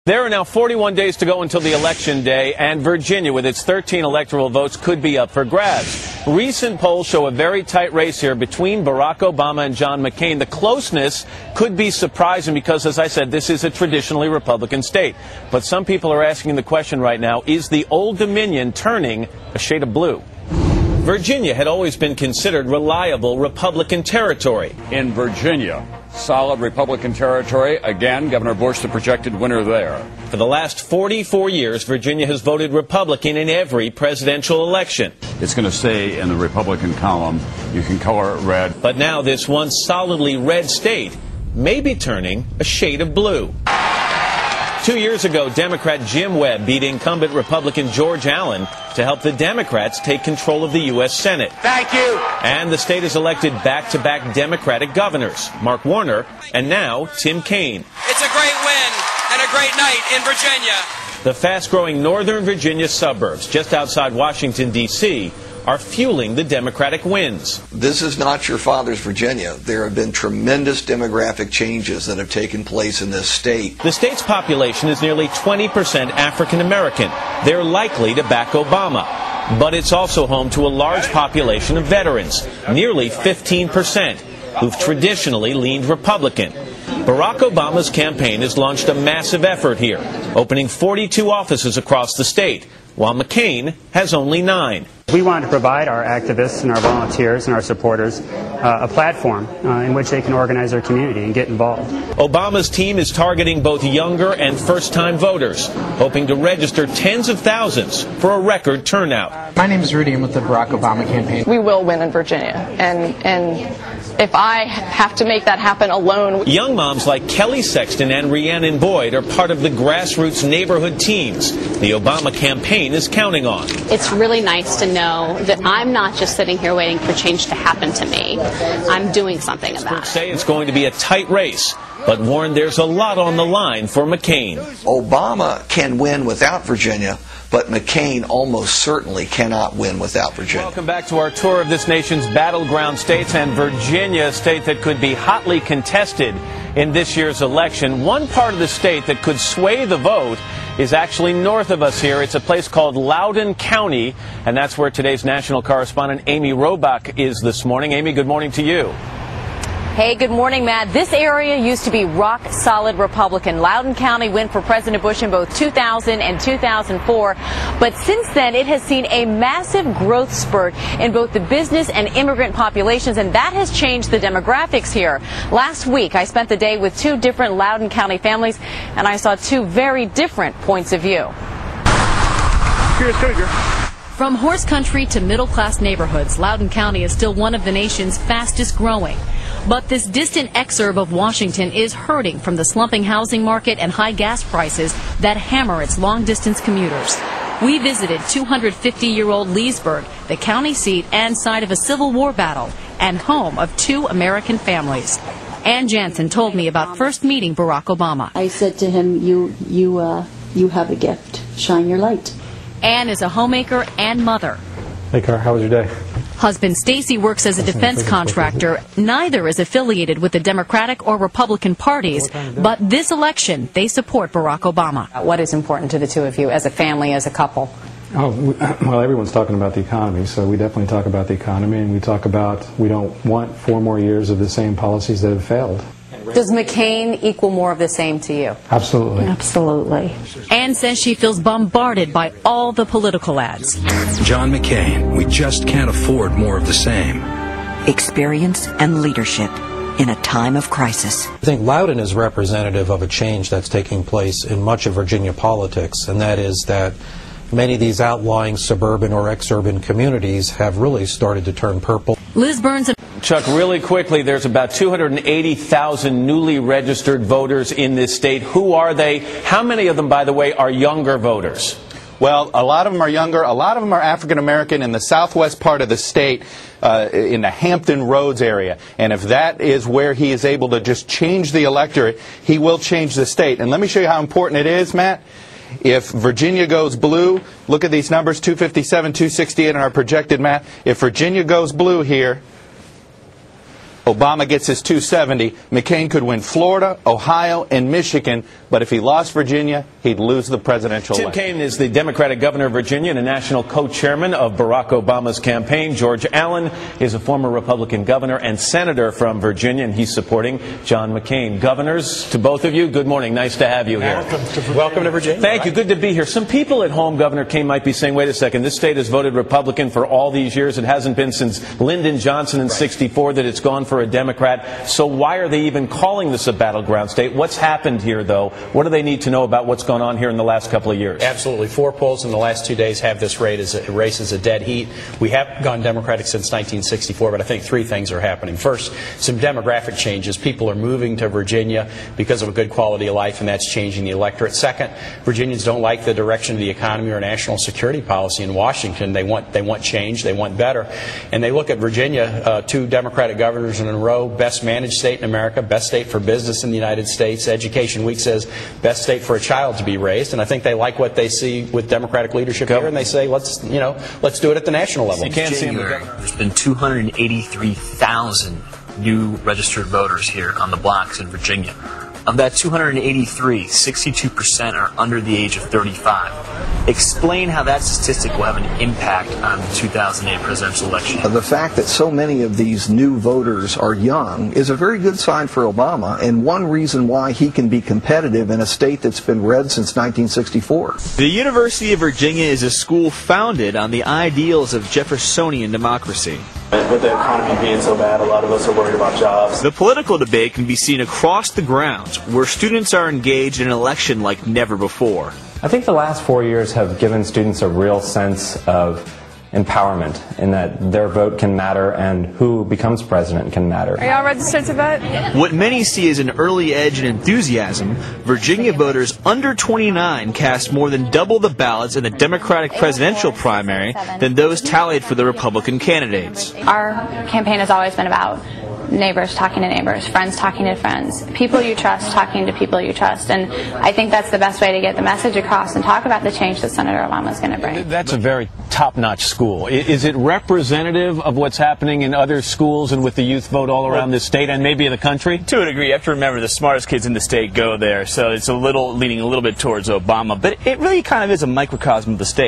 There are now 41 days to go until the election day, and Virginia, with its 13 electoral votes, could be up for grabs. Recent polls show a very tight race here between Barack Obama and John McCain. The closeness could be surprising because, as I said, this is a traditionally Republican state. But some people are asking the question right now, is the Old Dominion turning a shade of blue? Virginia had always been considered reliable Republican territory. In Virginia, solid Republican territory. Again, Governor Bush, the projected winner there. For the last 44 years, Virginia has voted Republican in every presidential election. It's going to stay in the Republican column. You can color it red. But now this once solidly red state may be turning a shade of blue. 2 years ago, Democrat Jim Webb beat incumbent Republican George Allen to help the Democrats take control of the U.S. Senate. Thank you. And the state has elected back-to-back Democratic governors, Mark Warner and now Tim Kaine. It's a great win and a great night in Virginia. The fast-growing northern Virginia suburbs just outside Washington, D.C., are fueling the Democratic wins. This is not your father's Virginia. There have been tremendous demographic changes that have taken place in this state. The state's population is nearly 20% African American. They're likely to back Obama. But it's also home to a large population of veterans, nearly 15%, who've traditionally leaned Republican. Barack Obama's campaign has launched a massive effort here, opening 42 offices across the state, while McCain has only 9. We wanted to provide our activists and our volunteers and our supporters a platform in which they can organize their community and get involved. Obama's team is targeting both younger and first-time voters, hoping to register tens of thousands for a record turnout. My name is Rudy. I'm with the Barack Obama campaign. We will win in Virginia, and if I have to make that happen alone. Young moms like Kelly Sexton and Rhiannon Boyd are part of the grassroots neighborhood teams the Obama campaign is counting on. It's really nice to know that I'm not just sitting here waiting for change to happen to me. I'm doing something about it. Experts say it's going to be a tight race, but warn there's a lot on the line for McCain. Obama can win without Virginia, but McCain almost certainly cannot win without Virginia. Welcome back to our tour of this nation's battleground states, and Virginia, a state that could be hotly contested in this year's election. One part of the state that could sway the vote is actually north of us here. It's a place called Loudoun County, and that's where today's national correspondent Amy Robach is this morning. Amy, good morning to you. Hey, good morning, Matt. This area used to be rock-solid Republican. Loudoun County went for President Bush in both 2000 and 2004. But since then, it has seen a massive growth spurt in both the business and immigrant populations, and that has changed the demographics here. Last week, I spent the day with 2 different Loudoun County families, and I saw 2 very different points of view. From horse country to middle-class neighborhoods, Loudoun County is still one of the nation's fastest growing. But this distant exurb of Washington is hurting from the slumping housing market and high gas prices that hammer its long-distance commuters. We visited 250-year-old Leesburg, the county seat and site of a Civil War battle, and home of 2 American families. Ann Jansen told me about first meeting Barack Obama. I said to him, you have a gift. Shine your light. Ann is a homemaker and mother. Hey, Car, how was your day? Husband Stacy works as a defense contractor. Neither is affiliated with the Democratic or Republican parties, but this election, they support Barack Obama. What is important to the 2 of you as a family, as a couple? Oh, well, everyone's talking about the economy, so we definitely talk about the economy, and we talk about we don't want 4 more years of the same policies that have failed. Does McCain equal more of the same to you? Absolutely. Absolutely. Ann says she feels bombarded by all the political ads. John McCain, we just can't afford more of the same. Experience and leadership in a time of crisis. I think Loudoun is representative of a change that's taking place in much of Virginia politics, and that is that many of these outlying suburban or exurban communities have really started to turn purple. Liz Burns. Chuck, really quickly, there's about 280,000 newly registered voters in this state. Who are they? How many of them, by the way, are younger voters? Well, a lot of them are younger. A lot of them are African American in the southwest part of the state, in the Hampton Roads area. And if that is where he is able to just change the electorate, he will change the state. And let me show you how important it is, Matt. If Virginia goes blue, look at these numbers, 257, 268 in our projected map. If Virginia goes blue here, Obama gets his 270. McCain could win Florida, Ohio, and Michigan, but if he lost Virginia, he'd lose the presidential Tim election. Kaine is the Democratic governor of Virginia and a national co-chairman of Barack Obama's campaign. George Allen is a former Republican governor and senator from Virginia, and he's supporting John McCain. Governors, to both of you, good morning. Nice to have you here. Welcome to Virginia. Thank you. Good to be here. Some people at home, Governor Kaine, might be saying, wait a second, this state has voted Republican for all these years. It hasn't been since Lyndon Johnson in '64 that it's gone for a Democrat. So why are they even calling this a battleground state? What's happened here, though? What do they need to know about what's gone on here in the last couple of years? Absolutely. 4 polls in the last 2 days have this race as a dead heat. We have gone Democratic since 1964, but I think 3 things are happening. First, some demographic changes. People are moving to Virginia because of a good quality of life, and that's changing the electorate. Second, Virginians don't like the direction of the economy or national security policy in Washington. They want change. They want better. And they look at Virginia, 2 Democratic governors in a row, best managed state in America, best state for business in the United States. Education Week says best state for a child to be raised, and I think they like what they see with Democratic leadership here, and they say let's do it at the national level. You can't see them. There's been 283,000 new registered voters here on the blocks in Virginia. Of that 283, 62% are under the age of 35. Explain how that statistic will have an impact on the 2008 presidential election. The fact that so many of these new voters are young is a very good sign for Obama, and one reason why he can be competitive in a state that's been red since 1964. The University of Virginia is a school founded on the ideals of Jeffersonian democracy. With the economy being so bad, a lot of us are worried about jobs. The political debate can be seen across the grounds, where students are engaged in an election like never before. I think the last 4 years have given students a real sense of empowerment in that their vote can matter and who becomes president can matter. Are y'all registered to vote? What many see as an early edge in enthusiasm, Virginia voters under 29 cast more than double the ballots in the Democratic presidential primary than those tallied for the Republican candidates. Our campaign has always been about neighbors talking to neighbors, friends talking to friends, people you trust talking to people you trust, and I think that's the best way to get the message across and talk about the change that Senator Obama is going to bring. That's a very top-notch school. Is it representative of what's happening in other schools and with the youth vote all around this state and maybe the country? To a degree, you have to remember the smartest kids in the state go there, so it's leaning a little bit towards Obama, but it really kind of is a microcosm of the state.